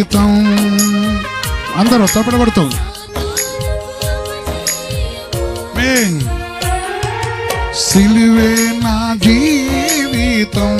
జీవితం. అందరూ తప్పడబడుతూ సిలువే నా జీవితం.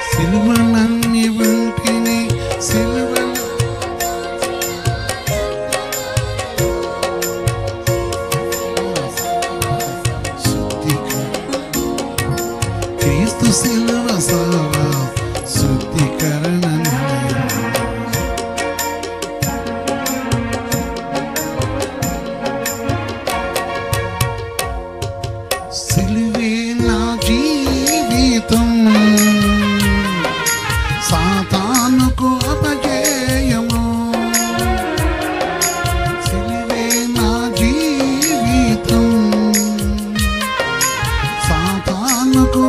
సిలువనన్ని వంటిని సిలువను క్రీస్తు సిలువ సేవ శుద్ధీకరణ. సిలువే నా జీవితం, సాతానుకు అపజయము. సిలువే నా జీవితం, సాతానుకు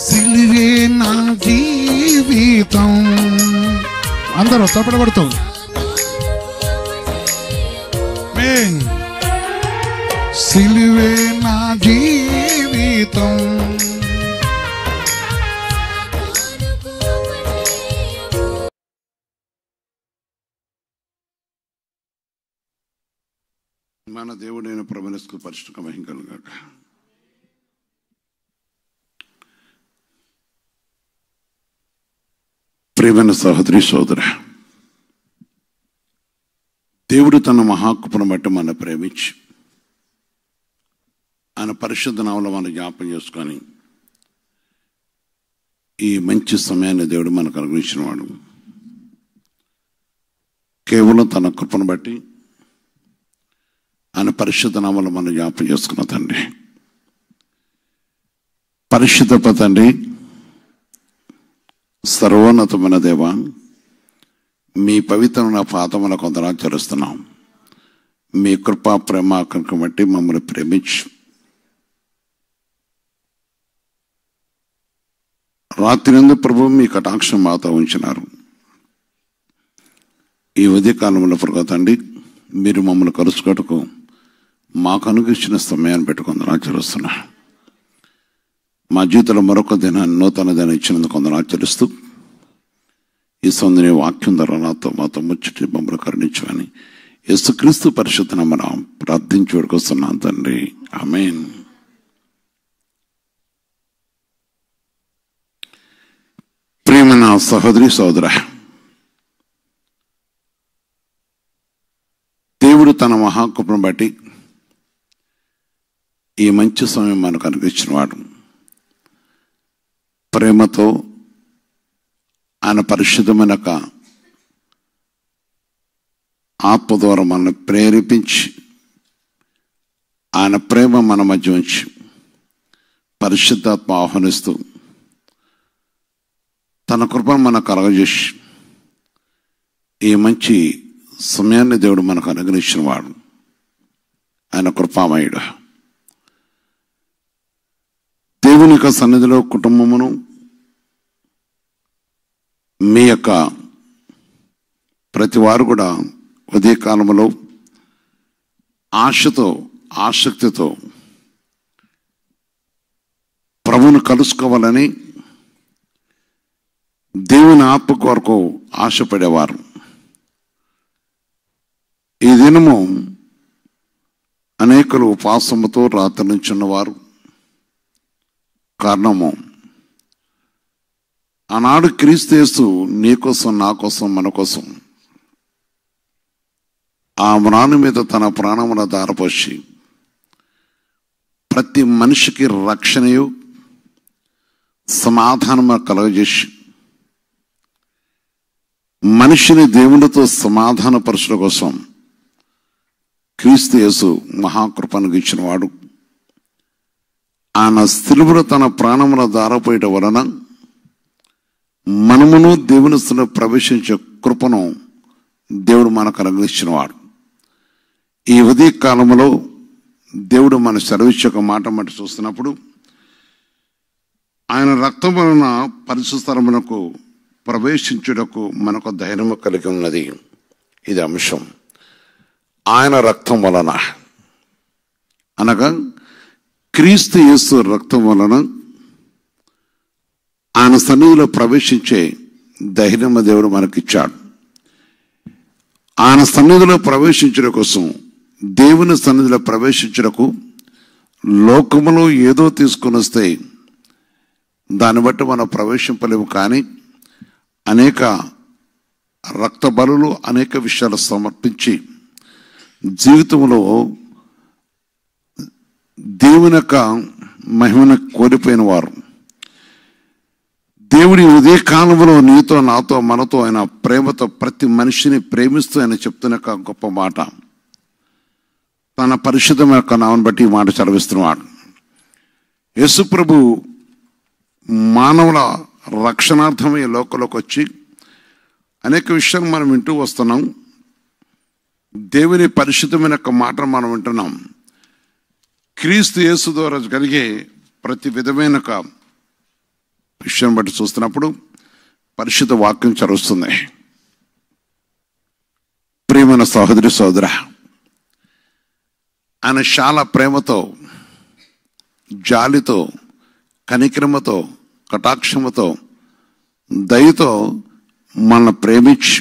సిలువే నా జీవితం. అందరూ తప్పడబడుతూ సిలువే నా జీవితం. మన దేవుడైన ప్రభువునకు పరిశుద్ధ మహిమ కలుగుగాక. ప్రియమైన సహోదరి సోదర, దేవుడు తన మహాకృపను బట్టి మన ప్రేమించి ఆయన పరిశుద్ధ నామములో మనం జ్ఞాపకం చేసుకొని ఈ మంచి సమయాన్ని దేవుడు మనకు అనుగ్రహించిన వాడు. కేవలం తన కృపను బట్టి ఆయన పరిశుద్ధ నామములో మనం జ్ఞాపకం చేసుకున్న తండ్రి, పరిశుద్ధ తండ్రి, సర్వోన్నతమైన దేవ, మీ పవిత్రమైన పాదముల కొందరు చేస్తున్నాం. మీ కృపా ప్రేమ కనుక బట్టి మమ్మల్ని ప్రేమించు రాత్రి నందు ప్రభు మీ కటాక్షం మాతో ఉంచినారు. ఈ ఉదయకాలంలో ప్రభు తండ్రి, మీరు మమ్మల్ని కలుసుకోటకు మాకు అనుగ్రహించిన సమయాన్ని పెట్టుకుందరు ఆచరిస్తున్నా. మా జీవితంలో మరొక దినాన్ని నూతన దినం ఇచ్చినందుకు కొందరు ఆచరిస్తూ ఈ సొందని వాక్యం ద్వారా మాతో ముచ్చటి మమ్మల్ని కరుణించమని యేసుక్రీస్తు పరిశుద్ధ నామమున ప్రార్థించి వేడుకొస్తున్నాం తండ్రి, ఆమేన్. ప్రియమైన సహోదరి సోదర, దేవుడు తన మహాకృపను బట్టి ఈ మంచి సమయం మనకు అనుగ్రహించిన వాడు. ప్రేమతో ఆయన పరిశుద్ధమైన ఆత్మ ద్వారా మనల్ని ప్రేరేపించి ఆయన ప్రేమ మన మధ్య ఉంచి పరిశుద్ధాత్మ ఆహ్వానిస్తూ తన కృపను మనకు కలగజేసి ఈ మంచి సమయాన్ని దేవుడు మనకు అనుగ్రహించిన వాడు. ఆయన కృపామయుడు. దేవుని యొక్క సన్నిధిలో కుటుంబమును, మీ యొక్క ప్రతి వారు కూడా ఉదయకాలంలో ఆశతో ఆసక్తితో ప్రభువును కలుసుకోవాలని దేవుని ఆత్మ కొరకు ఆశపడేవారు. ఈ దినము అనేకులు ఉపవాసముతో రాత్రి నుంచి ఉన్నవారు. కారణము, ఆనాడు క్రీస్తు యేసు నీ కోసం, నా కోసం, మన కోసం ఆ మ్రాను మీద తన ప్రాణమున ధారపోసి ప్రతి మనిషికి రక్షణయు సమాధానము కలుగజేసి మనిషిని దేవునితో సమాధానపరచడం కోసం క్రీస్తు యేసు మహాకృపను ఇచ్చిన వాడు. ఆయన శిలువలో తన ప్రాణమున ధారపోయటం వలన మనమును దేవుని ప్రవేశించే కృపను దేవుడు మనకు అనుగ్రహించిన వాడు. ఈ ఉదయ కాలంలో దేవుడు మన సెలవిచ్చే ఒక మాట మట్టి చూస్తున్నప్పుడు, ఆయన రక్తం వలన పరిశుద్ధ స్థలమునకు ప్రవేశించుటకు మనకు ధైర్యము కలిగి ఉన్నది. ఇది అంశం. ఆయన రక్తం వలన అనగా క్రీస్తు యేసు రక్తం వలన ఆయన సన్నిధిలో ప్రవేశించే ధైర్యం దేవుడు మనకిచ్చాడు. ఆయన సన్నిధిలో ప్రవేశించడం కోసం, దేవుని సన్నిధిలో ప్రవేశించడకు లోకములో ఏదో తీసుకొని వస్తే దాన్ని బట్టి మనం ప్రవేశింపలేము. కానీ అనేక రక్త బలులు, అనేక విషయాలు సమర్పించి జీవితంలో దేవుని యొక్క మహిమను కోల్పోయిన వారు, దేవుడి ఉదయ కాలంలో నీతో, నాతో, మనతో ఆయన ప్రేమతో ప్రతి మనిషిని ప్రేమిస్తూ ఆయన చెప్తున్న గొప్ప మాట, తన పరిశుద్ధమైన యొక్క నామను బట్టి ఈ మాట చదివిస్తున్నాడు. యేసు ప్రభు మానవుల రక్షణార్థమై లోకంలోకి వచ్చి అనేక విషయాలు మనం వింటూ వస్తున్నాం. దేవుని పరిశుద్ధమైన యొక్క మాటను మనం వింటున్నాం. క్రీస్తు యేసు ద్వారా కలిగే ప్రతి విధమైన విషయాన్ని బట్టి చూస్తున్నప్పుడు పరిశుద్ధ వాక్యం చదువుతుంది. ప్రియమైన సహోదరి సోదర, ఆయన చాలా ప్రేమతో, జాలితో, కనికరమతో, కటాక్షముతో, దయతో మనల్ని ప్రేమించి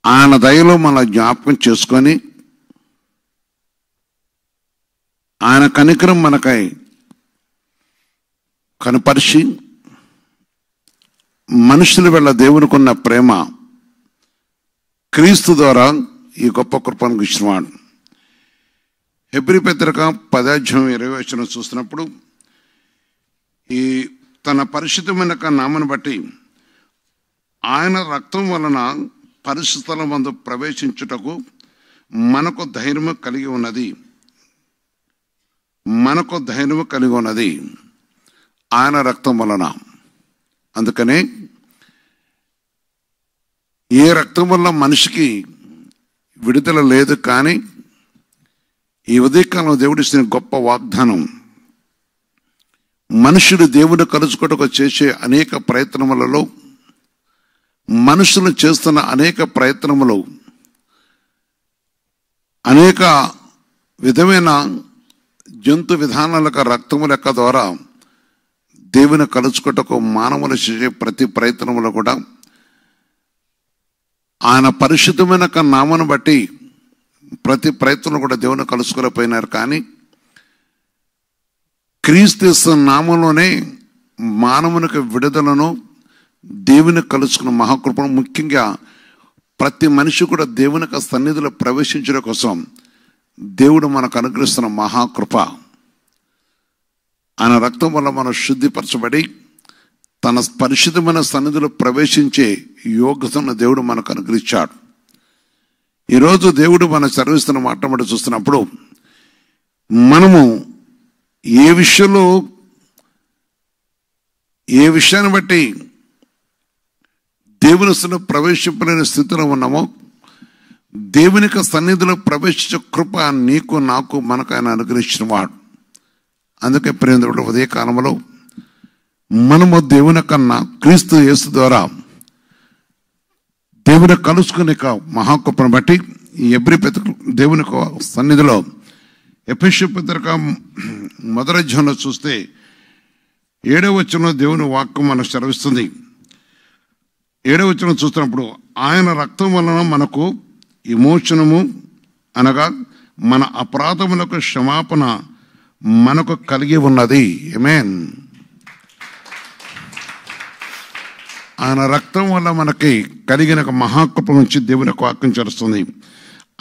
ఆయన దయలో మన జ్ఞాపకం చేసుకొని ఆయన కనికరం మనకై కనపరిచి మనుషుల వల్ల దేవునికి ఉన్న ప్రేమ క్రీస్తు ద్వారా ఈ గొప్ప కృపను ఇచ్చినవాడు. హెబ్రీ పత్రిక 10:20 చూస్తున్నప్పుడు ఈ తన పరిశుద్ధమైన నామను బట్టి ఆయన రక్తం వలన పరిశుద్ధల మందు ప్రవేశించుటకు మనకు ధైర్యము కలిగి ఉన్నది ఆయన రక్తం వలన. అందుకనే ఏ రక్తం వల్ల మనిషికి విడుదల లేదు, కానీ ఈ ఉదయకాలంలో దేవుడు ఇచ్చిన గొప్ప వాగ్దానం, మనుషుడు దేవుడు కలుసుకోవడానికి చేసే అనేక ప్రయత్నములలో, మనుషులు చేస్తున్న అనేక ప్రయత్నములు, అనేక విధమైన జంతు విధానాల రక్తము లెక్క ద్వారా దేవుని కలుసుకోవటకు మానవులు చేసే ప్రతి ప్రయత్నములు కూడా ఆయన పరిశుద్ధమైన నామను బట్టి ప్రతి ప్రయత్నం కూడా దేవుని కలుసుకోలేకపోయినారు. కానీ క్రీస్తు నామంలోనే మానవునికి విడుదలను, దేవుని కలుసుకున్న మహాకృపను, ముఖ్యంగా ప్రతి మనిషి కూడా దేవుని సన్నిధిలో ప్రవేశించడం కోసం దేవుడు మనకు అనుగ్రహిస్తున్న మహాకృప. ఆయన రక్తం వల్ల మనం శుద్ధిపరచబడి తన పరిశుద్ధమైన సన్నిధిలో ప్రవేశించే యోగ్యతను దేవుడు మనకు అనుగ్రహించాడు. ఈరోజు దేవుడు మన సర్విస్తున్న మాట్లాడి చూస్తున్నప్పుడు మనము ఏ విషయాన్ని బట్టి దేవుని ప్రవేశింపలేని స్థితిలో ఉన్నామో, దేవునికి సన్నిధిలో ప్రవేశించే కృప నీకు, నాకు, మనకు ఆయన అనుగ్రహించిన వాడు. అందుకే ప్రేమ ఉదయ కాలంలో మనము దేవుని కన్నా క్రీస్తు యేసు ద్వారా దేవుని కలుసుకునే మహాకృపను బట్టి ఈ హెబ్రీ పత్రిక దేవుని సన్నిధిలో ఎఫెసీ పత్రిక 1వ అధ్యాయంలో చూస్తే 7వ వచనంలో దేవుని వాక్యం మనకు సెలవిస్తుంది. 7వ వచనం చూస్తున్నప్పుడు ఆయన రక్తం వలన మనకు విమోచనము, అనగా మన అపరాధములకు క్షమాపణ మనకు కలిగి ఉన్నది. ఆమేన్. ఆయన రక్తం వల్ల మనకి కలిగిన మహాకృప నుంచి దేవుని వాక్యం చేస్తుంది.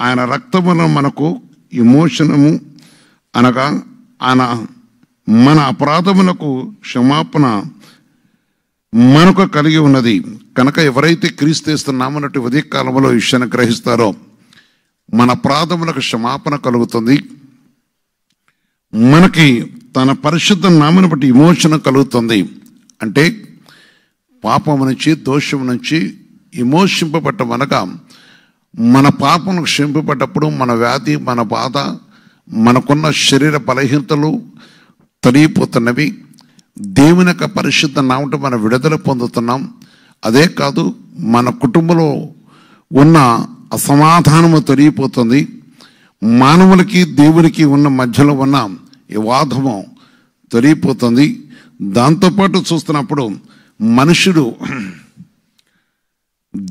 ఆయన రక్తం వల్ల మనకు విమోచనము, అనగా ఆయన మన అపరాధములకు క్షమాపణ మనకు కలిగి ఉన్నది. కనుక ఎవరైతే క్రీస్తునామన్నట్టు ఉదయ కాలంలో ఈ విషయాన్ని గ్రహిస్తారో మన అపరాధములకు క్షమాపణ కలుగుతుంది, మనకి తన పరిశుద్ధ నామను బట్టి విమోచన కలుగుతుంది. అంటే పాపము నుంచి, దోషం నుంచి విమోచింపబడ్డం, అనగా మన పాపం క్షమింపబడ్డప్పుడు మన వ్యాధి, మన బాధ, మనకున్న శరీర బలహీనతలు తొలగిపోతున్నవి. దేవుని యొక్క పరిశుద్ధ నామముతో మనం విడుదల పొందుతున్నాం. అదే కాదు, మన కుటుంబంలో ఉన్న అసమాధానము తొలగిపోతుంది. మానవులకి దేవునికి ఉన్న మధ్యలో ఉన్న వివాదము తొలగిపోతుంది. దాంతోపాటు చూస్తున్నప్పుడు మనుషుడు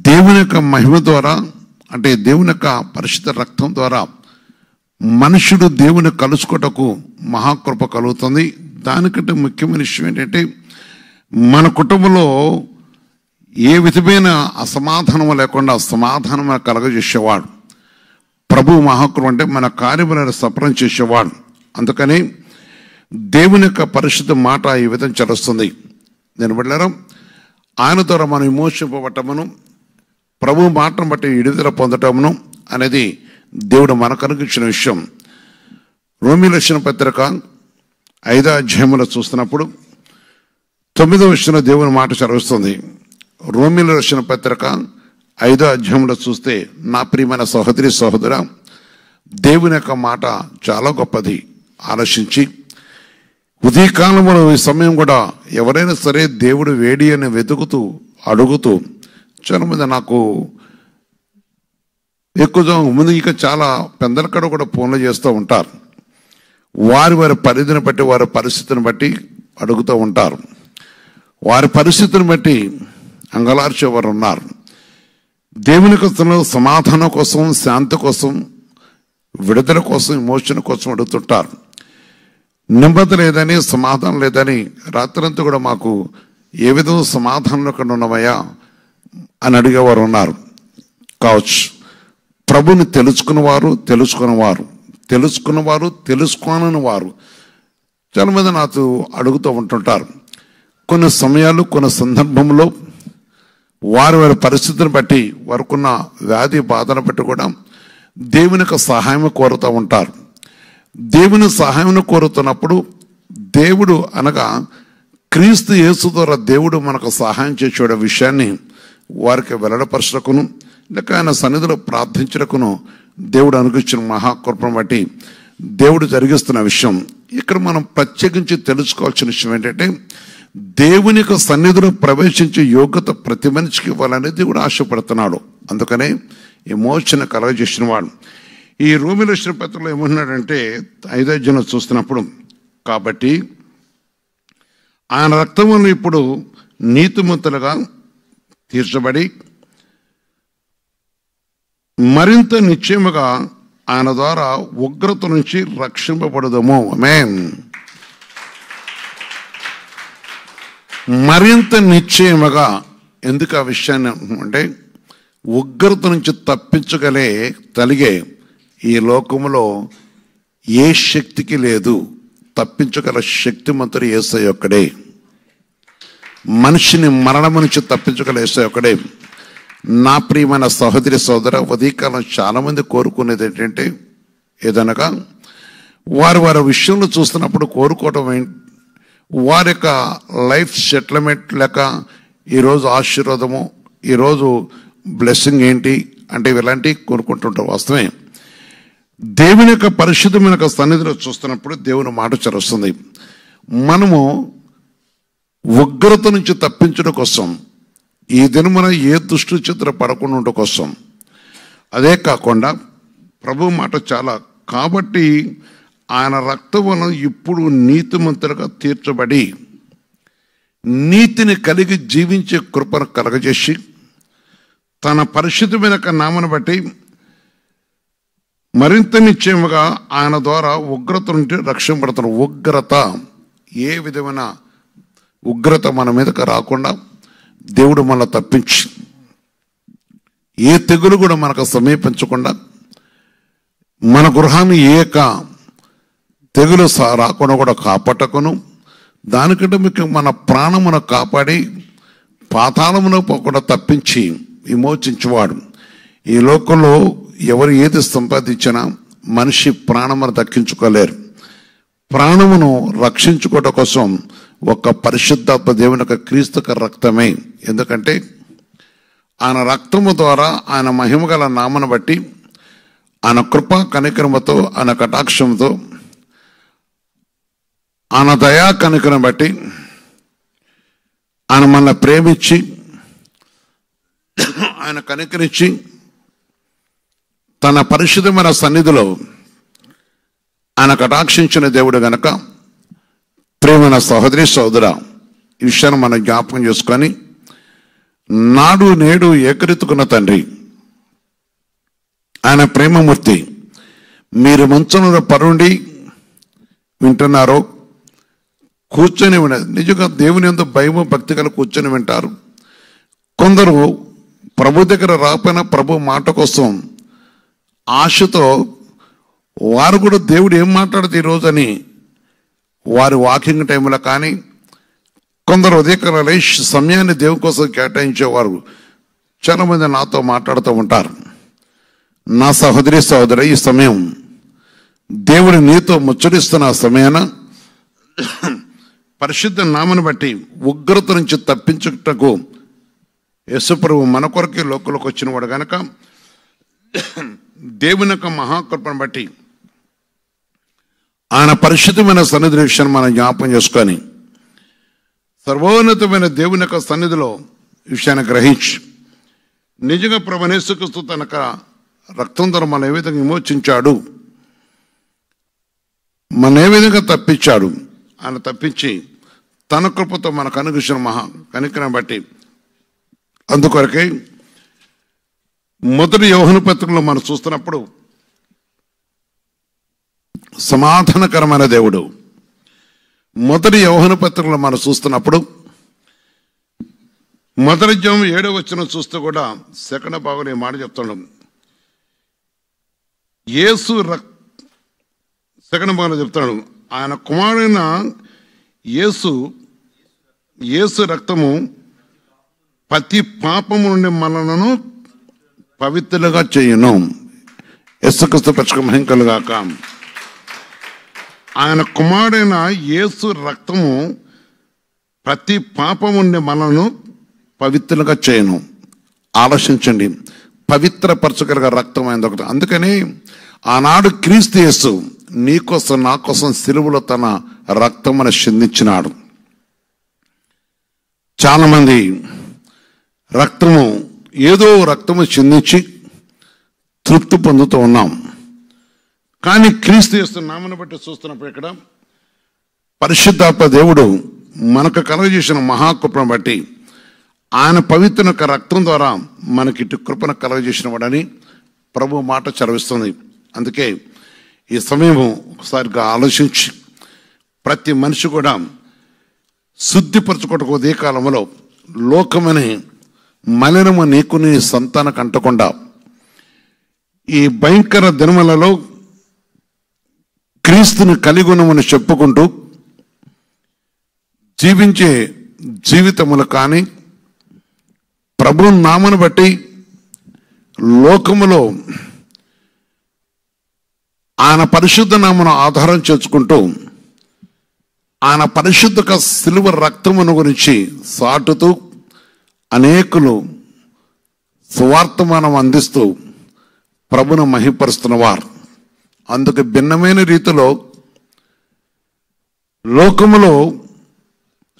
దేవుని యొక్క మహిమ ద్వారా, అంటే దేవుని యొక్క పరిశుద్ధ రక్తం ద్వారా మనుషుడు దేవుని కలుసుకోవటకు మహాకృప కలుగుతుంది. దానికంటే ముఖ్యమైన విషయం ఏంటంటే మన కుటుంబంలో ఏ విధమైన అసమాధానం లేకుండా సమాధానం కలగజేసేవాడు ప్రభు మహాకృప. అంటే మన కార్యములను సఫలం చేసేవాడు. అందుకని దేవుని యొక్క పరిశుద్ధ మాట ఈ విధంగా చలుస్తుంది. నేను బిడ్డలారా, ఆయన ద్వారా మనం విమోచింపబట్టమును, ప్రభు మాటను బట్టి విడుదల పొందటమును అనేది దేవుడు మనకు అనుగ్రహించిన విషయం. రోమీయులకు రాసిన పత్రిక 5వ అధ్యాయంలో చూస్తున్నప్పుడు 9వ వచనంలో దేవుని మాట చదువుతుంది. రోమీయులకు రాసిన పత్రిక 5వ అధ్యాయంలో చూస్తే, నా ప్రియమైన సహోదరి సహోదరా, దేవుని యొక్క మాట చాలా గొప్పది. ఆలోచించి ఉదయకాలంలో ఈ సమయం కూడా ఎవరైనా సరే దేవుడు వేడి అని వెతుకుతూ అడుగుతూ చాలా మంది నాకు ఎక్కువ ముందు ఇక చాలా పెద్దలక్కడ కూడా ఫోన్లు చేస్తూ ఉంటారు. వారి పరిధిని బట్టి వారి పరిస్థితిని బట్టి అడుగుతూ ఉంటారు. వారి పరిస్థితిని బట్టి అంగలార్చేవారు ఉన్నారు. దేవుని కోసం సమాధానం కోసం, శాంతి కోసం, విడుదల కోసం, విమోచన కోసం అడుగుతుంటారు. నెమ్మది లేదని, సమాధానం లేదని రాత్రంతా కూడా మాకు ఏ విధంగా సమాధానం ఎక్కడ ఉన్నవయ్యా అని అడిగేవారు ఉన్నారు కావచ్చు. ప్రభుని తెలుసుకున్నవారు తెలుసుకోనని వారు చాలా మంది నాకు అడుగుతూ ఉంటుంటారు. కొన్ని సమయాలు, కొన్ని సందర్భంలో వారి పరిస్థితిని బట్టి, వారికున్న వ్యాధి బాధను బట్టి కూడా దేవుని యొక్క సహాయం కోరుతూ ఉంటారు. దేవుని సహాయం కోరుతున్నప్పుడు దేవుడు అనగా క్రీస్తు యేసు ద్వారా దేవుడు మనకు సహాయం చేసే విషయాన్ని వారికి వెల్లడపరచకును, లేక ఆయన సన్నిధిలో ప్రార్థించడకును దేవుడు అనుగ్రహించిన మహాకృపను బట్టి దేవుడు జరిగిస్తున్న విషయం. ఇక్కడ మనం ప్రత్యేకించి తెలుసుకోవాల్సిన విషయం ఏంటంటే, దేవుని యొక్క సన్నిధిలో ప్రవేశించే యోగ్యత ప్రతి మనిషికి ఇవ్వాలని దేవుడు ఆశపడుతున్నాడు. అందుకనే విమోచన కలగజేసిన వాడు. ఈ రోమీయుల రాసిన పత్రికలో ఏమంటున్నాడంటే 5వ అధ్యాయం చూస్తున్నప్పుడు, కాబట్టి ఆయన రక్తం వలన ఇప్పుడు నీతిమంతులుగా తీర్చబడి మరింత నిశ్చయముగా ఆయన ద్వారా ఉగ్రత నుంచి రక్షింపబడదము. ఆమేన్. మరింత నిశ్చయముగా ఎందుకు ఆ విషయాన్ని అంటే, ఉగ్రత నుంచి తప్పించగలిగే ఈ లోకములో ఏ శక్తికి లేదు. తప్పించగల శక్తిమంతుడు యేసయ్య ఒక్కడే. మనిషిని మరణం నుంచి తప్పించగల యేసయ్య ఒక్కడే. నా ప్రియమైన సహోదరి సోదర, ఉదయకాలం చాలా మంది కోరుకునేది ఏంటంటే, ఏదనగా వారి విషయంలో చూస్తున్నప్పుడు కోరుకోవటం వారి యొక్క లైఫ్ సెటిల్మెంట్ లేక ఈరోజు ఆశీర్వాదము, ఈరోజు బ్లెస్సింగ్ ఏంటి అంటే ఇలాంటివి కోరుకుంటుంటాం. వాస్తవమే. దేవుని యొక్క పరిశుద్ధమైన సన్నిధిలో చూస్తున్నప్పుడు దేవుని మాట చరుస్తుంది. మనము ఉగ్రత నుంచి తప్పించడం కోసం, ఈ దినమున ఏ దుష్టు చిత్ర పడకుండా ఉండడం కోసం, అదే కాకుండా ప్రభు మాట చాలా కాబట్టి ఆయన రక్తం వలన ఇప్పుడు నీతిమంతులుగా తీర్చబడి నీతిని కలిగి జీవించే కృపను కలగజేసి తన పరిశుద్ధమైన నామను బట్టి మరింత నిశ్చయముగా ఆయన ద్వారా ఉగ్రత నుండి రక్షింపబడతారు. ఉగ్రత, ఏ విధమైన ఉగ్రత మన మీదకి రాకుండా దేవుడు మనల్ని తప్పించి, ఏ తెగులు కూడా మనకు సమీపించకుండా, మన గృహాన్ని తెగులు రాకుండా కూడా కాపాటకును, దానికంటే మీకు మన ప్రాణమును కాపాడి పాతాళమును పోకుండా తప్పించి విమోచించేవాడు. ఈ లోకంలో ఎవరు ఏది సంపాదించినా మనిషి ప్రాణమును దక్కించుకోలేరు. ప్రాణమును రక్షించుకోవడం కోసం ఒక పరిశుద్ధాత్మ దేవుని యొక్క క్రీస్తు రక్తమే. ఎందుకంటే ఆయన రక్తము ద్వారా, ఆయన మహిమగల నామను బట్టి, ఆయన కృపా కనికరముతో, ఆయన కటాక్షంతో, ఆయన దయా కనికరం బట్టి ఆయన మనల్ని ప్రేమించి, ఆయన కనికరించి తన పరిశుద్ధమైన సన్నిధిలో ఆయన కటాక్షించిన దేవుడు గనక, ప్రేమైన సహోదరి సోదర, ఈ విషయాన్ని మనం జ్ఞాపకం చేసుకొని, నాడు నేడు ఏకరీతుకున్న తండ్రి, ఆయన ప్రేమమూర్తి, మీరు మంచంలో పరుండి వింటున్నారో, కూర్చొని వినదు. నిజంగా దేవుని యందు భయము భక్తి గల కూర్చొని వింటారు. కొందరు ప్రభు దగ్గర రాకపోయినా ప్రభు మాట కోసం ఆశతో వారు కూడా దేవుడు ఏం మాట్లాడితే ఈరోజు అని వారి వాకింగ్ టైంలో కానీ, కొందరు ఉదయకాల సమయాన్ని దేవుని కోసం కేటాయించేవారు చాలా మంది నాతో మాట్లాడుతూ ఉంటారు. నా సహోదరి సహోదర, ఈ సమయం దేవుడు నీతో ముచ్చటిస్తున్న సమయాన పరిశుద్ధ నామను బట్టి ఉగ్రత నుంచి తప్పించుటకు యేసుప్రభు మన కొరకే లోకంలోకి వచ్చినవాడు గనక, దేవుని యొక్క మహాకృపను బట్టి ఆయన పరిశుద్ధమైన సన్నిధి విషయాన్ని మనం జ్ఞాపకం చేసుకొని సర్వోన్నతమైన దేవుని యొక్క సన్నిధిలో విషయాన్ని గ్రహించి నిజంగా ప్రభువైన యేసుక్రీస్తు తన రక్తం ద్వారా మనం ఏ విధంగా విమోచించాడు, మన ఏ విధంగా తప్పించాడు, ఆయన తప్పించి తన కృపతో మనకు అనుగ్రహించిన మహా కనికరం బట్టి అందుకొరకే మొదటి యోహాను పత్రికలో మనం చూస్తున్నప్పుడు సమాధానకరమైన దేవుడు. మొదటి యోహాను పత్రికలో మనం చూస్తున్నప్పుడు మొదటి అధ్యాయం 7వ వచనం చూస్తూ కూడా సెకండ్ భాగంలో ఈ మాట చెప్తున్నాం. సెకండ్ భాగంలో చెప్తాడు, ఆయన కుమారుడైన యేసు రక్తము ప్రతి పాపము నుండి మనలను పవిత్రులుగా చేయును. యేసుక్రీస్తు పరిశుద్ధ మహిమ కలుగాక. ఆయన కుమారుడైన యేసు రక్తము ప్రతి పాపము నుండి మనలను పవిత్రులుగా చేయను. ఆలోచించండి, పవిత్రపరచగలిగే రక్తం అయింది ఒకటి. అందుకని ఆనాడు క్రీస్తు యేసు నీకోసం నా కోసం సిలువలో తన రక్తమును చిందించినాడు. చాలా మంది ఏదో రక్తము చిందించి తృప్తి పొందుతూ ఉన్నాం. కానీ క్రీస్తు యేసు నామమును బట్టి చూస్తున్నప్పుడు ఇక్కడ పరిశుద్ధాత్మ దేవుడు మనకు కలుగజేసిన మహాకృపను బట్టి ఆయన పవిత్ర రక్తం ద్వారా మనకి ఇటు కృపను కలుగజేసిన వాడని ప్రభు మాట చదివిస్తుంది. అందుకే ఈ సమయం ఒకసారిగా ఆలోచించి ప్రతి మనిషి కూడా శుద్ధిపరచుకోవటం ఉదయ కాలంలో లోకమని మలినము నీకు నీ సంతానకు అంటకుండా ఈ భయంకర దినములలో క్రీస్తుని కలిగి ఉన్నామని చెప్పుకుంటూ జీవించే జీవితములు కానీ ప్రభు నామను బట్టి లోకములో ఆయన పరిశుద్ధ నామను ఆధారం చేసుకుంటూ ఆయన పరిశుద్ధ సిలువ రక్తమును గురించి సాటుతూ అనేకులు సువార్తమానం అందిస్తూ ప్రభును మహిపరుస్తున్న వారు. అందుకు భిన్నమైన రీతిలో లోకములో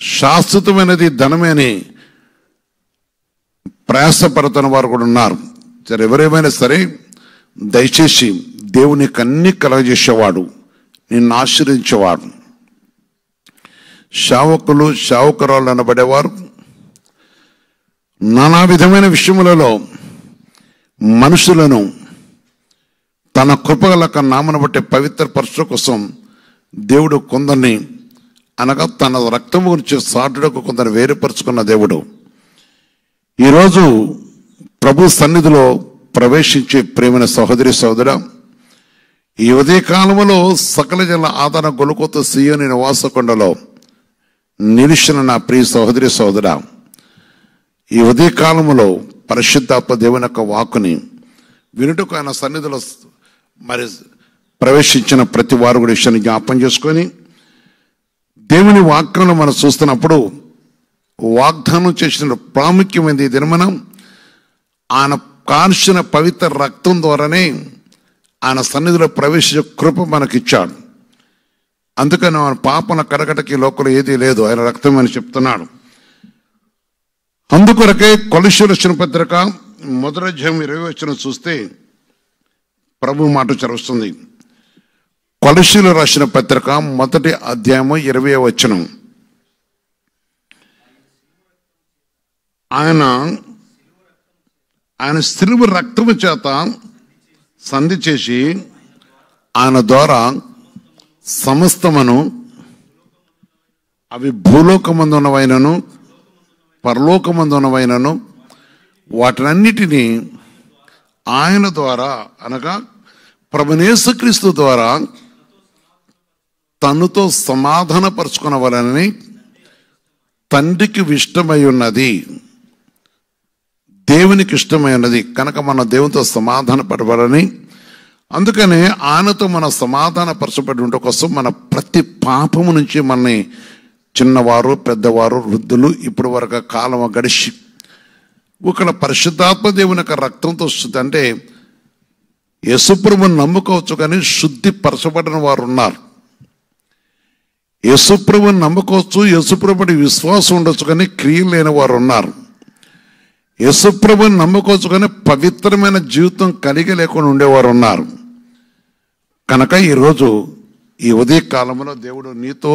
శాశ్వతమైనది ధనమే అని ప్రయాసపడుతున్న వారు కూడా ఉన్నారు. సరే, ఎవరేమైనా సరే దయచేసి దేవునికి అన్ని కలగజేసేవాడు, నిన్ను ఆశీర్వదించేవాడు. శావకురాలు అనబడేవారు నానా విధమైన విషయములలో మనుషులను తన కృపగల నామను బట్టి పవిత్రపరచడం కోసం దేవుడు కొందరిని అనగా తన రక్తం గురించి సాటుడకు కొందరు వేరుపరుచుకున్న దేవుడు. ఈరోజు ప్రభు సన్నిధిలో ప్రవేశించే ప్రేమైన సహోదరి సహోదరా, ఈ ఉదయకాలంలో సకల జన ఆదరణ గొలుకొత్త సీయోని నివాసకొండలో నిలిచిన నా ప్రియ సహోదరి సహోదరా, ఈ ఉదయకాలంలో పరిశుద్ధాత్మ దేవుని యొక్క వాక్కుని వినుటకు ఆయన సన్నిధిలో మరి ప్రవేశించిన ప్రతి వారు కూడా విషయాన్ని జ్ఞాపం చేసుకొని దేవుని వాక్యంలో మనం చూస్తున్నప్పుడు వాగ్దానం చేసిన ప్రాముఖ్యమైనది ఈ దినమన ఆయన కాల్చిన పవిత్ర రక్తం ద్వారానే ఆయన సన్నిధిలో ప్రవేశించే కృప మనకిచ్చాడు. అందుకని ఆయన పాపన కడగటకి లోకంలో ఏదీ లేదు, ఆయన రక్తం అని చెప్తున్నాడు. అందుకొరకే కొలస్సీయుల రాసిన పత్రిక మొదటి అధ్యాయం 20వ వచనం చూస్తే ప్రభు మాట చదువుతుంది. కొలస్సీయుల రాసిన పత్రిక మొదటి అధ్యాయము 20వ వచనం. ఆయన సిలువ రక్తము చేత సంధి చేసి ఆయన ద్వారా సమస్తమును, అవి భూలోకమందు ఉన్నవైనను పరలోకమందు ఉన్నవైనను వాటినన్నిటినీ ఆయన ద్వారా అనగా ప్రభువైన యేసుక్రీస్తు ద్వారా తనతో సమాధానపరుచుకునవలనని తండ్రికి ఇష్టమై ఉన్నది, దేవునికి ఇష్టమై ఉన్నది కనుక మన దేవునితో సమాధాన పడవాలని. అందుకనే ఆయనతో మన సమాధాన పరచబడి ఉండటం కోసం మన ప్రతి పాపము నుంచి మనని చిన్నవారు పెద్దవారు వృద్ధులు ఇప్పుడు వరకు కాలం గడిచి ఒక పరిశుద్ధాత్మ దేవుని యొక్క రక్తంతో శుద్ధి అంటే యేసుప్రభువుని నమ్ముకోవచ్చు కానీ శుద్ధి పరచబడిన వారు ఉన్నారు. యేసుప్రభుని నమ్మకొచ్చు, యేసుప్రభుని విశ్వాసం ఉండొచ్చు, కానీ క్రియలు లేని వారు ఉన్నారు. యేసుప్రభుని నమ్మకొచ్చు కానీ పవిత్రమైన జీవితం కలిగి లేకుండా ఉండేవారు ఉన్నారు. కనుక ఈరోజు ఈ ఉదయ కాలంలో దేవుడు నీతో,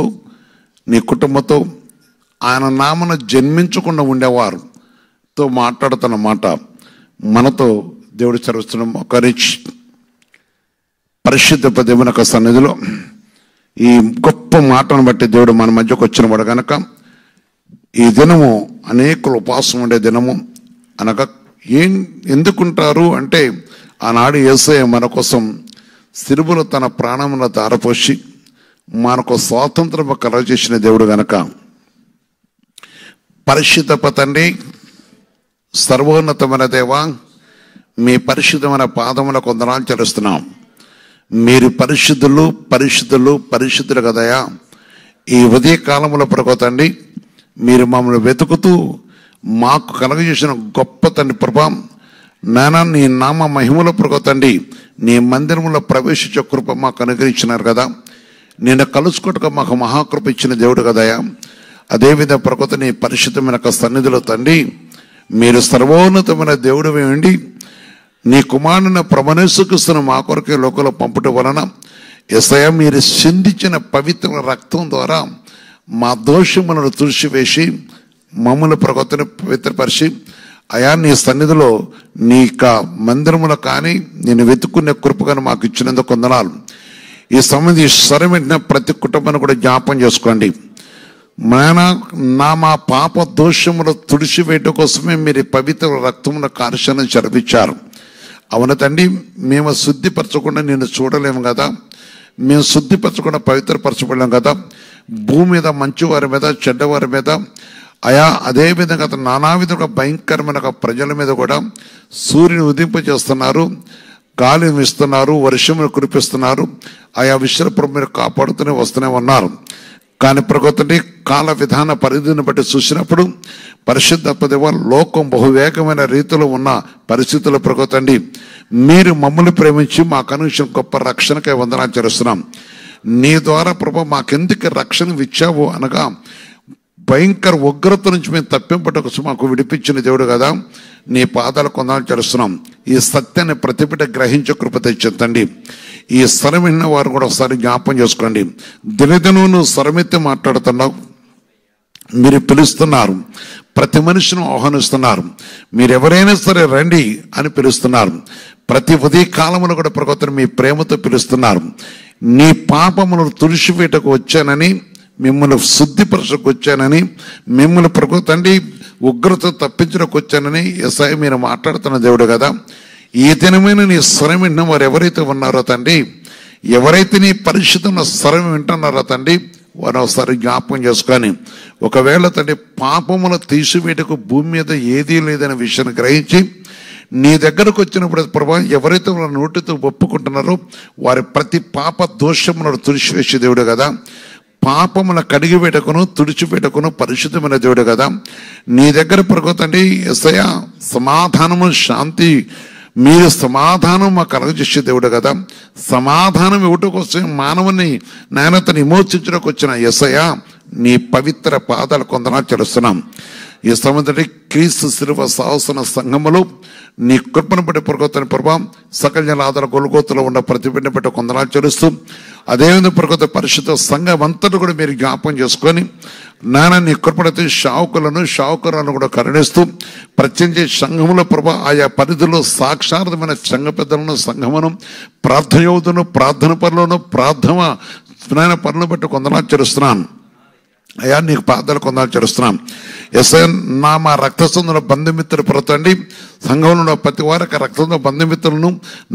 నీ కుటుంబంతో, ఆయన నామను జన్మించకుండా ఉండేవారుతో మాట్లాడుతున్న మాట మనతో దేవుడు చదివిస్తున్నాం. ఒకరించి పరిశుద్ధ దేవుని యొక్క సన్నిధిలో ఈ గొప్ప మాటను బట్టి దేవుడు మన మధ్యకు వచ్చిన వాడు కనుక ఈ దినము అనేకులు ఉపవాసం ఉండే దినము అనగా ఎందుకుంటారు అంటే, ఆనాడు యేసయ్య మన కోసం సిలువలో తన ప్రాణమును ధారపోసి మనకు స్వాతంత్రం కలగజేసిన దేవుడు గనక, పరిశుద్ధ తండ్రి, సర్వోన్నతమైన దేవా, మీ పరిశుద్ధమైన పాదములకు వందనాలు చెల్లిస్తున్నాం. మీరు పరిశుద్ధులు పరిశుద్ధులు పరిశుద్ధులు కదయా. ఈ ఉదయ కాలంలో ప్రకోతండి, మీరు మమ్మల్ని వెతుకుతూ మాకు కలగజేసిన గొప్ప తండ్రి ప్రభా, నానా నీ నామ మహిమలో ప్రకోతండి, నీ మందిరంలో ప్రవేశించే కృప మాకు అనుగ్రహించినారు కదా. నిన్ను కలుసుకోవటకు మాకు మహాకృప ఇచ్చిన దేవుడు కదయా. అదేవిధంగా ప్రకోత నీ పరిశుద్ధమైన సన్నిధిలో తండ్రి, మీరు సర్వోన్నతమైన దేవుడు వేయండి. నీ కుమారుని ప్రమనేసుకిస్తున్న మా కొరకే లోకంలో పంపటం వలన యేసయ్య మీరు సిందించిన పవిత్ర రక్తం ద్వారా మా దోషములను తుడిచివేసి మమ్మల్ని ప్రగతిని పవిత్రపరిచి అయా నీ సన్నిధిలో నీ మందిరములో కానీ నేను వెతుక్కునే కృపగాను మాకు ఇచ్చినందుకు వందనాలు. ఈ సంబంధి స్వరం వెంటనే ప్రతి కుటుంబాన్ని కూడా జ్ఞాపం చేసుకోండి. మా పాప దోషములు తుడిచివేయటం కోసమే మీరు పవిత్ర రక్తమును కార్యశాలను జరిపించారు. అవును తండ్రి, మేము శుద్ధిపరచకుండా నిన్ను చూడలేము కదా, మేము శుద్ధిపరచకుండా పవిత్రపరచబడలేము కదా. భూమి మీద మంచివారి మీద చెడ్డవారి మీద అయా అదేవిధంగా నానా విధంగా భయంకరమైన ప్రజల మీద కూడా సూర్యుని ఉదింపజేస్తున్నారు, గాలిని ఇస్తున్నారు, వర్షమును కురిపిస్తున్నారు. ఆయా విషయాలు మీరు కాపాడుతూనే వస్తూనే ఉన్నారు. కానీ ప్రగతి కాల విధాన పరిధిని బట్టి చూసినప్పుడు పరిశుద్ధ దేవ లోకం బహువేగమైన రీతిలో ఉన్న పరిస్థితుల్లో ప్రగతండి, మీరు మమ్మల్ని ప్రేమించి మాకు అనుష్యం గొప్ప రక్షణకై వందనాలు చేస్తున్నాం. నీ ద్వారా ప్రభు మాకెందుకు రక్షణ ఇచ్చావు అనగా, భయంకర ఉగ్రత నుంచి మేము తప్పింపటకు మాకు విడిపించిన దేవుడు కదా. నీ పాదాలు కొందనాలు చేస్తున్నాం. ఈ సత్యాన్ని ప్రతిబిడ్డ గ్రహించే కృప తెచ్చిందండి. ఈ స్వరం విన్న వారు కూడా ఒకసారి జ్ఞాపం చేసుకోండి. దినదినం నువ్వు స్వరమెత్తి మాట్లాడుతున్నావు, మీరు పిలుస్తున్నారు, ప్రతి మనిషిని ఆహ్వానిస్తున్నారు, మీరు ఎవరైనా సరే రండి అని పిలుస్తున్నారు. ప్రతి ఉదయ కాలంలో కూడా ప్రగతిని మీ ప్రేమతో పిలుస్తున్నారు. నీ పాపములను తుడిచివేటకు వచ్చానని, మిమ్మల్ని శుద్ధిపరచకు వచ్చానని, మిమ్మల్ని ప్రగతండి ఉగ్రత తప్పించడానికి వచ్చానని యేసయ్య మీరు మాట్లాడుతున్న దేవుడు కదా. ఈ దినమైన నీ స్వరం వింటున్న వారు ఎవరైతే ఉన్నారో తండ్రి, ఎవరైతే నీ పరిశుద్ధమైన స్వరం వింటున్నారో తండ్రి, వారు ఒకసారి జ్ఞాపకం చేసుకొని, ఒకవేళ తండ్రి పాపములు తీసివేటకు భూమి మీద ఏదీ లేదనే విషయాన్ని గ్రహించి నీ దగ్గరకు వచ్చినప్పుడు ప్రభా ఎవరైతే వాళ్ళ నోటితో ఒప్పుకుంటున్నారో వారి ప్రతి పాప దోషములను తుడిచివేసే దేవుడు కదా. పాపముల కడిగిపెట్టుకును తుడిచిపెట్టుకును పరిశుద్ధమైన దేవుడు కదా. నీ దగ్గర ప్రగతండి యేసయ్య సమాధానము శాంతి, మీరు సమాధానం మాకు కలగజేసే దేవుడు కదా. సమాధానం ఇవ్వటం కోసం మానవుని నాయనతను విమోచించడానికి వచ్చిన యేసయ్య నీ పవిత్ర పాదాలు కొందనాలు చేస్తున్నాం. ఈ సంబంధి క్రీస్తు శిలువ శాసన సంఘములో నీ కృపను బట్టి ప్రగతని ప్రభావం సకల జన ఆధార గొలుగోతులో ఉన్న ప్రతి బిడ్డ బట్టి కొందనాలు చేస్తూ, అదేవిధంగా ప్రగత పరిశుద్ధ సంఘం అంతటా కూడా మీరు జ్ఞాపం చేసుకొని నాన్న నీ కృపణతో షావుకులను కూడా కరుణిస్తూ ప్రత్యేకించి సంఘముల ప్రభా ఆయా పరిధిలో సాక్షార్థమైన సంఘ పెద్దలను సంఘమును ప్రార్థన యోధును ప్రార్థన పనులను ప్రార్థన పనులను బట్టి కొందనాలు చేస్తున్నాను. అయ్యా నీకు పాదాలు కొందరు చేస్తున్నాం. ఎస్ఐ మా రక్తసంధుల బంధుమిత్రులు ప్రతండి సంఘంలో ఉన్న ప్రతి వారికి రక్తసంధుల బంధుమిత్రులను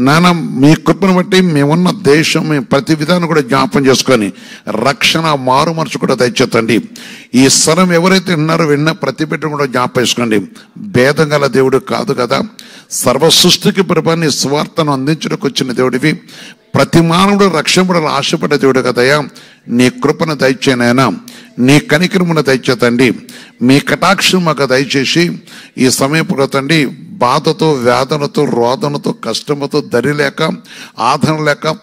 నాన్న మీ కృపను బట్టి మేమున్న దేశం మేము ప్రతి విధానం కూడా జ్ఞాపం చేసుకొని రక్షణ మారు మనసు కూడా దయచేతండి. ఈ స్వరం ఎవరైతే విన్నారో విన్న ప్రతి బిడ్డ కూడా జ్ఞాపం చేసుకోండి. భేదం గల దేవుడు కాదు కదా, సర్వ సృష్టికి ప్రభాన్ని స్వార్థను అందించడానికి వచ్చిన దేవుడివి, ప్రతి మానవుడు రక్షణపడాలని ఆశపడే దేవుడు కదయ్యా. నీ కృపను దయచేనైనా, నీ కనికరమును దయచేతండి, మీ కటాక్షం మాకు దయచేసి ఈ సమయపు తండ్రి బాధతో వేదనతో రోదనతో కష్టముతో దరి లేక ఆదరణ లేక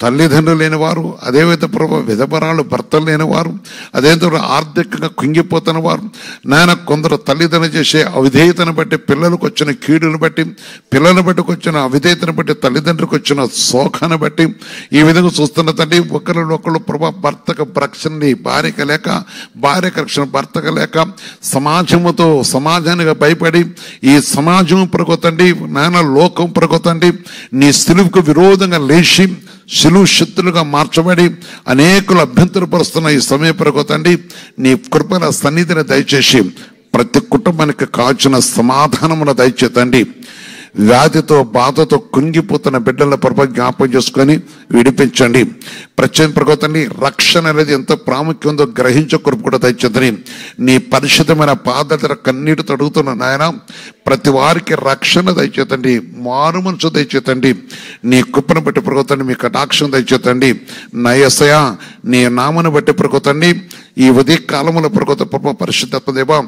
తల్లిదండ్రులు లేని వారు, అదేవిధంగా ప్రభు విధవరాలు భర్తలు లేని వారు, అదేవిధంగా ఆర్థికంగా కుంగిపోతున్న వారు, నాయన కొందరు తల్లిదండ్రులు చేసే అవిధేయతను బట్టి, పిల్లలకు వచ్చిన కీడును బట్టి, పిల్లలను బట్టి వచ్చిన అవిధేయతను బట్టి, తల్లిదండ్రులకు వచ్చిన శోకాన్ని బట్టి ఈ విధంగా చూస్తున్న తండ్రి, ఒకరినొకరు ప్రభు భర్తకు రక్షణ భార్యకు లేక, భార్యకు రక్షణ భర్తకు లేక, సమాజానికి భయపడి ఈ సమాజం ప్రగొతండి, నాయన లోకం ప్రగొతండి, నీ సిలువుకు విరోధంగా లేచి శిలువు శక్తులుగా మార్చబడి అనేకులు అభ్యంతరపరుస్తున్న ఈ సమయ ప్రగొతండి, నీ కృపల సన్నిధిని దయచేసి ప్రతి కుటుంబానికి కాల్చిన సమాధానమును దయచేతండి. వ్యాధితో బాధతో కుంగిపోతున్న బిడ్డల ప్రభు జ్ఞాపకం చేసుకొని విడిపించండి. ప్రత్యేక ప్రగొతండి, రక్షణ అనేది ఎంత ప్రాముఖ్యం ఉందో గ్రహించే కృప కూడా దయచేతండి. నీ పరిశుద్ధమైన పాదల కన్నీటితో అడుగుతున్న నాయన, ప్రతి వారికి రక్షణ దయచేతండి, మారు మనసు దయచేతండి, నీ కృపను బట్టి ప్రగొతండి, మీ కటాక్షం దయచేతండి. నా యేసయ్యా, నీ నామను బట్టి ప్రగొతండి, ఈ ఉదయ కాలంలో ప్రగొత ప్రభు పరిశుద్ధత్వ దేవా,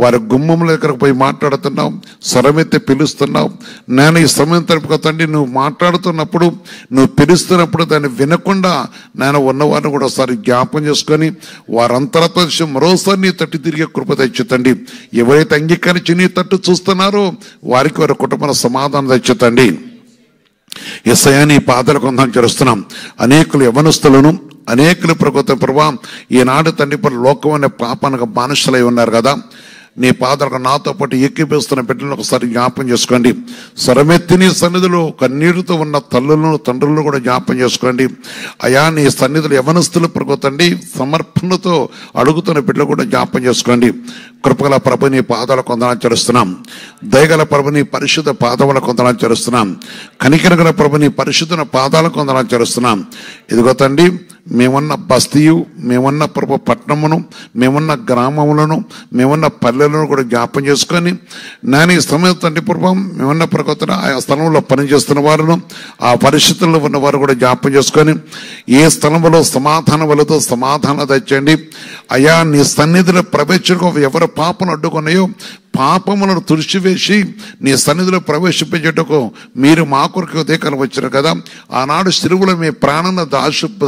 వారి గుమ్మముల దగ్గరకు పోయి మాట్లాడుతున్నావు, స్వరమెత్తి పిలుస్తున్నావు. నేను ఈ సమయం తరపుతండి, నువ్వు మాట్లాడుతున్నప్పుడు, నువ్వు పిలుస్తున్నప్పుడు దాన్ని వినకుండా నేను ఉన్నవారిని కూడా ఒకసారి జ్ఞాపం చేసుకొని వారంతరతో మరోసారి నీ తట్టు తిరిగే కృప తెచ్చుతండి. ఎవరైతే అంగీకరించి నీ తట్టు చూస్తున్నారో వారికి వారి కుటుంబ సమాధానం తెచ్చుతండి. యేసయ్యా, నీ పాదాలకు వందనం చేస్తున్నాం. అనేకులు యవనస్తులను, అనేకులు ప్రభా ఈనాడు తండ్రి లోకం అనే పాపానికి బానిసలై ఉన్నారు కదా, నీ పాదాలకు నాతో పాటు ఏకీపిస్తున్న బిడ్డలను ఒకసారి జ్ఞాపం చేసుకోండి. స్వరమెత్తి నీ సన్నిధిలో కన్నీరుతో ఉన్న తల్లులను, తండ్రులను కూడా జ్ఞాపం చేసుకోండి. అయా, నీ సన్నిధులు యవనస్తులు ప్రగొతండి, సమర్పణతో అడుగుతున్న బిడ్డలు కూడా జ్ఞాపం చేసుకోండి. కృపగల ప్రభు నీ పాదాలకు వందనాలు చేస్తున్నాం. దయగల ప్రభు నీ పరిశుద్ధ పాదములకు వందనాలు చేస్తున్నాం. కనికరగల ప్రభు నీ పరిశుద్ధ పాదాలకు వందనాలు చేస్తున్నాం. ఇదిగో తండ్రి, మేమున్న బస్తీయు, మేమున్న ప్రభు పట్టణమును, మేమున్న గ్రామములను, మేమున్న పల్లెలను కూడా జ్ఞాపం చేసుకొని నేను ఈ సమయం తండ్రి పూర్వం మేమున్న ప్రగొతన ఆ స్థలంలో పనిచేస్తున్న వారును, ఆ పరిస్థితుల్లో ఉన్న వారు కూడా జ్ఞాపం చేసుకొని ఏ స్థలంలో సమాధానం వలతో సమాధానం తెచ్చండి. అయా, నీ సన్నిధిలో ప్రవేశించక ఎవరు పాపను అడ్డుకున్నాయో పాపములను తుడిచివేసి నీ సన్నిధిలో ప్రవేశించేటకు మీరు మా కొరకు ఉదయకాలం వచ్చారు కదా. ఆనాడు సిలువలో మీ ప్రాణాన్ని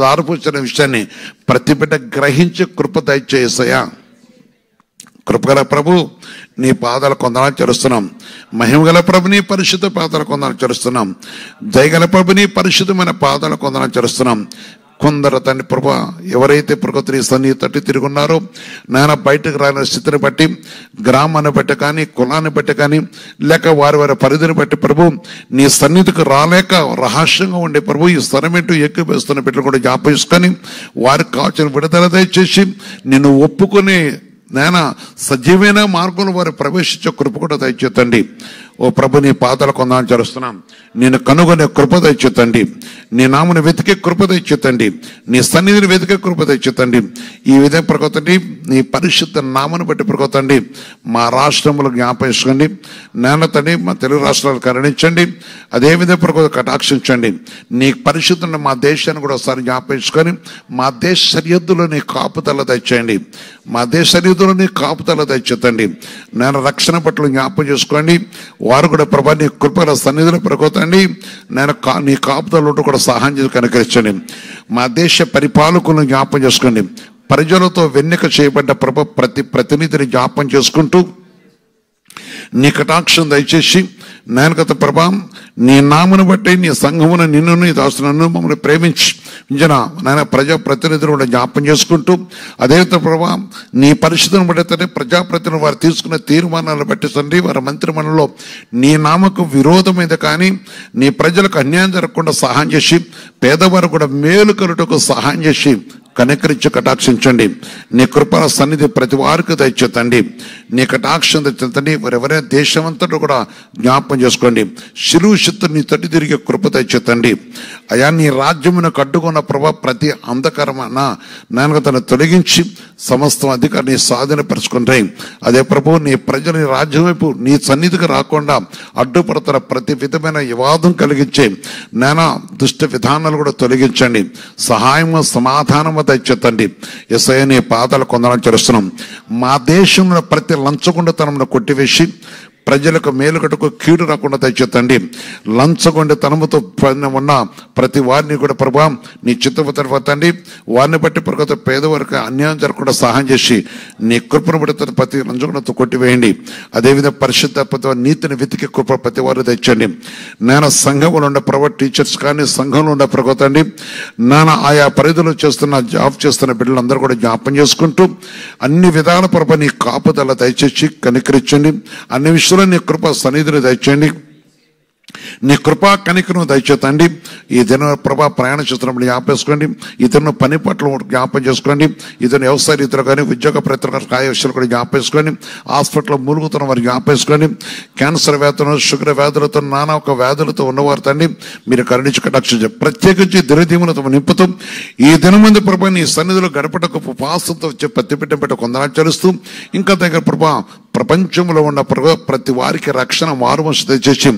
దారిపోసిన విషయాన్ని ప్రతి బిడ్డ గ్రహించి కృప దయచేసయ్యా. కృపగల ప్రభు నీ పాదాలకు వందనాలు చేస్తున్నాం. మహిమగల ప్రభు నీ పరిశుద్ధ పాదాలకు వందనాలు చేస్తున్నాం. దయగల ప్రభు నీ పరిశుద్ధమైన పాదాలకు వందనాలు చేస్తున్నాం. కొందరు తండ్రి ప్రభు ఎవరైతే ప్రకృతి సన్ని తట్టి తిరుగున్నారో నాయన, బయటకు రాని స్థితిని బట్టి, గ్రామాన్ని బట్టి కానీ, కులాన్ని బట్టి కానీ, లేక వారి వారి పరిధిని బట్టి ప్రభు నీ సన్నిధికి రాలేక రహస్యంగా ఉండే ప్రభు ఈ స్థలమేంటూ ఎక్కువ వేస్తున్న బిడ్డలు కూడా జ్ఞాపకం వారికి కావాల్సిన విడుదల దయచేసి నిన్ను ఒప్పుకొని నాయన సజీవమైన మార్గంలో వారు ప్రవేశించే కృప కూడా దయచేతండి. ఓ ప్రభు, నీ పాదాలకు వందనాలు చేస్తున్నాం. నేను కనుగొనే కృప దయచేతండి. నీ నామను వెతికే కృప దయచేతండి. నీ సన్నిధిని వెతికే కృప దయచేతండి. ఈ విధంగా ప్రకోతండి, నీ పరిశుద్ధ నామను బట్టి ప్రకోతండి మా రాష్ట్రములు జ్ఞాపకండి. నాన్న తండ్రి, మా తెలుగు రాష్ట్రాలు కరుణించండి. అదేవిధంగా ప్రకోత కటాక్షించండి. నీ పరిశుద్ధుని మా దేశాన్ని కూడా ఒకసారి జ్ఞాపకించుకొని మా దేశ సరిహద్దులో నీ కాపుదల దయచేయండి. మా దేశ సరిహద్దులో నీ కాపుదల దయచేతండి. నేను రక్షణ పట్ల జ్ఞాపకం చేసుకోండి. వారు కూడా ప్రభా నీ కృపల సన్నిధిలో ప్రకోతండి. నేను నీ కాపుదల కూడా సహాయం చేసి కనుకరించండి. మా దేశ పరిపాలకులను జ్ఞాపకం చేసుకోండి. ప్రజలతో వెన్నెక చేయబడ్డ ప్రతి ప్రతినిధిని జ్ఞాపకం చేసుకుంటూ నీ కటాక్షం దయచేసి నేను గత ప్రభా నీ నామను బట్టి నీ సంఘమును నిన్ను నీ దాసులను మమ్మల్ని ప్రేమించి నాయన ప్రజాప్రతినిధులు కూడా జ్ఞాపం చేసుకుంటూ అదే ప్రభా నీ పరిశుద్ధను బట్టి ప్రజాప్రతినిధులు వారు తీసుకున్న తీర్మానాలను బట్టి తండ్రి వారి మంత్రిమండలిలో నీ నామకు విరోధమైంది కానీ నీ ప్రజలకు అన్యాయం జరగకుండా సహాయం చేసి పేదవారు కూడా మేలు కలుటకు సహాయం చేసి కనికరించి కటాక్షించండి. నీ కృపల సన్నిధి ప్రతి వారికి దయచేతండి. నీ కటాక్షం తెచ్చండి. ఎవరైనా దేశమంతటా కూడా జ్ఞాపం చేసుకోండి. శిలువు శక్తి నీ తట్టి తిరిగే కృప తెచ్చేతండి. అయా నీ రాజ్యమును కట్టుకున్న ప్రభా ప్రతి అంధకరమైన నాయనతను తొలగించి సమస్తం అధికారిని స్వాధీనపరుచుకుంటాయి. అదే ప్రభు నీ ప్రజలు నీ రాజ్యం వైపు నీ సన్నిధికి రాకుండా అడ్డుపడుతున్న ప్రతి విధమైన వివాదం కలిగించే నానా దుష్ట విధానాలు కూడా తొలగించండి. సహాయము సమాధానము దయచేతండి. యేసయ్య నీ పాదాలు కొందరం చేస్తున్నాం. మా దేశంలో ప్రతి లంచగొండతనమును కొట్టివేసి ప్రజలకు మేలుకటకు కీడు రాకుండా దయచేతండి. లంచగొండి తనముతో ఉన్న ప్రతి వారిని కూడా ప్రభా నీ చిత్తము తర్వాతండి వారిని బట్టి ప్రగత పేదవారికి అన్యాయం జరగకుండా సహాయం చేసి నీ కృపను బట్టి ప్రతి లంచగొండతో కొట్టివేయండి. అదేవిధంగా పరిశుద్ధ నీతిని వెతికి కృప ప్రతి వారు తెచ్చండి. నేను సంఘంలో ఉండే ప్రైవేట్ టీచర్స్ కానీ సంఘంలో ఉండే ప్రగతండి నాన్న ఆయా పరిధిలో జాబ్ చేస్తున్న బిడ్డలందరూ కూడా జ్ఞాపం చేసుకుంటూ అన్ని విధాల ప్రభ నీ కాపుదల దయచేసి కనికరించండి. అన్ని విషయంలో నీ కృప సన్నిధిని దయచేయండి. నీ కృపా కనికను దయచేతండి. ఈ దిన ప్రభా ప్రయాణ చేస్తున్నప్పుడు జ్ఞాపేసుకోండి. ఇతరును పని పట్ల జ్ఞాపం చేసుకోండి. ఇతను వ్యవసాయ రీతిలో కానీ ఉద్యోగ ప్రయత్నాలు కాయ విషయాలు కూడా జ్ఞాపేసుకోండి. హాస్పిటల్లో మూలుగుతున్న వారు జ్ఞాపేసుకోండి. క్యాన్సర్ వ్యాధులను షుగర్ వ్యాధులతో నానా ఒక వ్యాధులతో ఉన్నవారు తండ్రి మీరు కరుణించి కటాక్షించండి. ప్రత్యేకించి దినదీవులతో నింపుతూ ఈ దినమంది ప్రభా నీ సన్నిధిలో గడపటకు ఉపవాసంతో వచ్చే పెట్టి కొందరు చెలుస్తూ ఇంకా దగ్గర ప్రభా ప్రపంచంలో ఉన్న ప్రతి వారికి రక్షణ మారుమనసు తెచ్చేసి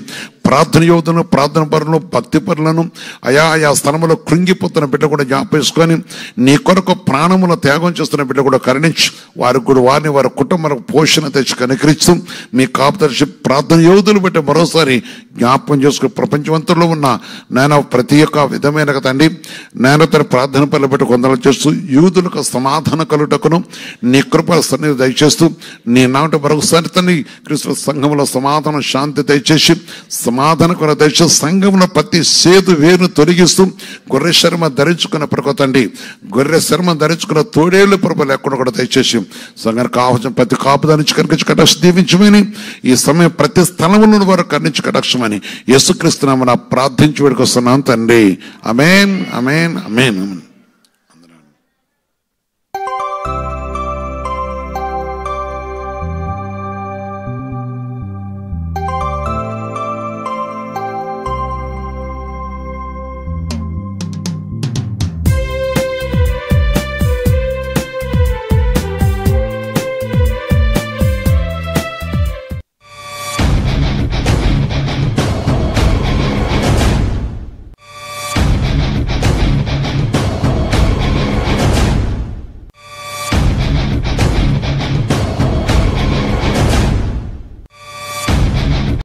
ప్రార్థన యోధులను ప్రార్థన పరులను భక్తి పరులను ఆయా స్థలంలో కృంగిపోతున్న బిడ్డ కూడా జ్ఞాపేసుకొని నీ కొరకు ప్రాణముల త్యాగం చేస్తున్న బిడ్డ కూడా కరుణించి వారికి కూడా వారి కుటుంబాలకు పోషణ తెచ్చి కనికరిస్తూ మీ కాపుదర్శి ప్రార్థన యోధులు బట్టి మరోసారి జ్ఞాపకం చేసుకుని ప్రపంచమంతలో ఉన్న నేను ప్రతి ఒక్క విధమైన తండ్రి నేను తన ప్రార్థన పనులు బట్టి కొందరు చేస్తూ యూదులకు సమాధాన కలుటకును నీ కృప సన్నిధి దయచేస్తూ నీ నాట మరొకసారి తండ్రి క్రీస్తు సంఘంలో సమాధానం శాంతి దయచేసి సమాధాన కొరకు దయచేసి సంఘంలో ప్రతి సేతు వేరును తొలగిస్తూ గొర్రె శర్మ ధరించుకున్న ప్రకోతండి గొర్రె శర్మ ధరించుకున్న తోడేళ్లు ప్రభు లేకుండా కూడా దయచేసి సంఘానికి కావాల్సిన ప్రతి కాపుదా నుంచి కనిపించి కటాక్ష దీవించమని ఈ సమయం ప్రతి స్థలంలో వారు కర్ణించి కటాక్షమని యేసుక్రీస్తు నామమున ప్రార్థించి వేడుకొస్తున్నాం తండ్రి. ఆమేన్ ఆమేన్ ఆమేన్.